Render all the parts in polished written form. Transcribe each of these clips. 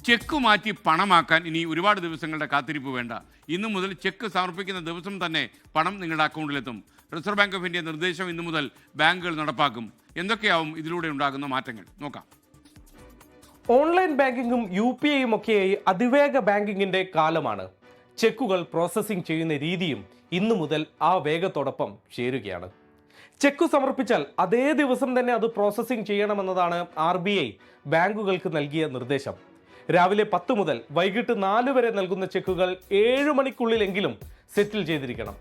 Check മാറ്റി പണമാക്കാൻ ഇനി ഒരുപാട് ദിവസങ്ങളുടെ കാത്തിരിപ്പ് വേണ്ട. ഇന്നു മുതൽ ചെക്ക് സമർപ്പിക്കുന്ന ദിവസം തന്നെ പണം നിങ്ങളുടെ അക്കൗണ്ടിലെത്തും. റിസർവ് ബാങ്ക് ഓഫ് ഇന്ത്യ നിർദ്ദേശം ഇന്നു മുതൽ ബാങ്കുകൾ നടപ്പാക്കും. എന്തൊക്കെയാവും ഇതിലൂടെ ഉണ്ടാകുന്ന മാറ്റങ്ങൾ നോക്കാം. ഓൺലൈൻ ബാങ്കിങ്ങും UPIയും ഒക്കെയായി അതിവേഗ ബാങ്കിങ്ങിന്റെ കാലമാണ്. ചെക്കുകൾ പ്രോസസ്സിംഗ് ചെയ്യുന്ന രീതിയും ഇന്നു മുതൽ ആ വേഗത്തോടൊപ്പം ചേരുകയാണ്. ചെക്ക് സമർപ്പിച്ചാൽ അതേ ദിവസം തന്നെ അത് പ്രോസസ്സിംഗ് ചെയ്യണമെന്നതാണ് RBI ബാങ്കുകൾക്ക് നൽകിയ നിർദ്ദേശം. രാവിലെ 10 മുതൽ വൈകിട്ട് 4 വരെ നൽകുന്ന ചെക്കുകൾ 7 മണിക്കുള്ളിലെങ്കിലും സെറ്റിൽ ചെയ്തിരിക്കണം.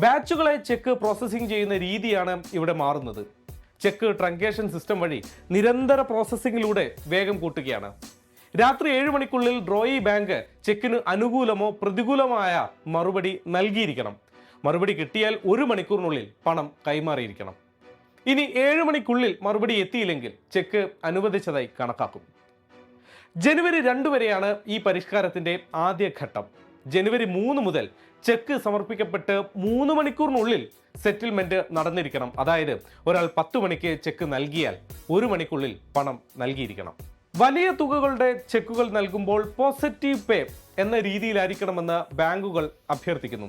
ബാച്ചുകളെ ചെക്ക് പ്രോസസ്സിംഗ് ചെയ്യുന്ന രീതിയാണ് ഇവിടെ മാറുന്നത്. ചെക്ക് ട്രങ്കേഷൻ സിസ്റ്റം വഴി നിരന്തര പ്രോസസ്സിംഗിലൂടെ വേഗം കൂട്ടുകയാണ്. രാത്രി 7 മണിക്കുള്ളിൽ ഡ്രോയി ബാങ്ക് ചെക്കിന് അനുകൂലമോ പ്രതികൂലമായ മറുപടി നൽകിയിരിക്കണം. മറുപടി കിട്ടിയാൽ 1 മണിക്കൂറിനുള്ളിൽ പണം കൈമാറിയിരിക്കണം. ഇനി 7 മണിക്കുള്ളിൽ മറുപടി എത്തിയില്ലെങ്കിൽ ചെക്ക് അനുവദിച്ചതായി കണക്കാക്കും. ജനുവരി 2 വരെയാണ് ഈ പരിഷ്കാരത്തിന്റെ ആദ്യ ഘട്ടം. ജനുവരി 3 മുതൽ ചെക്ക് സമർപ്പിക്കപ്പെട്ട് 3 മണിക്കൂറിനുള്ളിൽ സെറ്റിൽമെന്റ് നടന്നിരിക്കണം. അതായത് ഒരാൾ 10 മണിക്ക് ചെക്ക് നൽകിയാൽ 1 മണിക്കുള്ളിൽ പണം നൽകിയിരിക്കണം. വലിയ തുകകളുടെ ചെക്കുകൾ നൽകുമ്പോൾ പോസിറ്റീവ് പേ എന്ന രീതിയിലായിരിക്കണമെന്ന് ബാങ്കുകൾ അഭ്യർത്ഥിക്കുന്നു.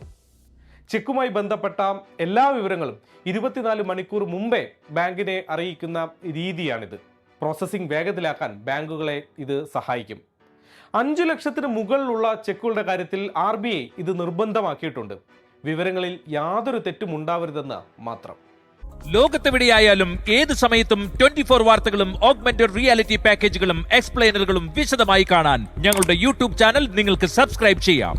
ചെക്കുമായി ബന്ധപ്പെട്ട എല്ലാ വിവരങ്ങളും 24 മണിക്കൂർ മുമ്പേ ബാങ്കിനെ അറിയിക്കുന്ന രീതിയാണിത്. പ്രോസസ്സിംഗ് വേഗത്തിലാക്കാൻ ബാങ്കുകളെ ഇത് സഹായിക്കും. 5 ലക്ഷത്തിന് മുകളിലുള്ള ചെക്കുകളുടെ കാര്യത്തിൽ RBI ഇത് നിർബന്ധമാക്കിയിട്ടുണ്ട്. വിവരങ്ങളിൽ യാതൊരു തെറ്റും ഉണ്ടാവരുതെന്ന് മാത്രം. ലോകത്തെവിടെയായാലും ഏത് സമയത്തും 24 വാർത്തകളും ഓഗ്മെന്റഡ് റിയാലിറ്റി പാക്കേജുകളും എക്സ്പ്ലെയിനറുകളും വിശദമായി കാണാൻ ഞങ്ങളുടെ YouTube ചാനൽ നിങ്ങൾക്ക് സബ്സ്ക്രൈബ് ചെയ്യാം.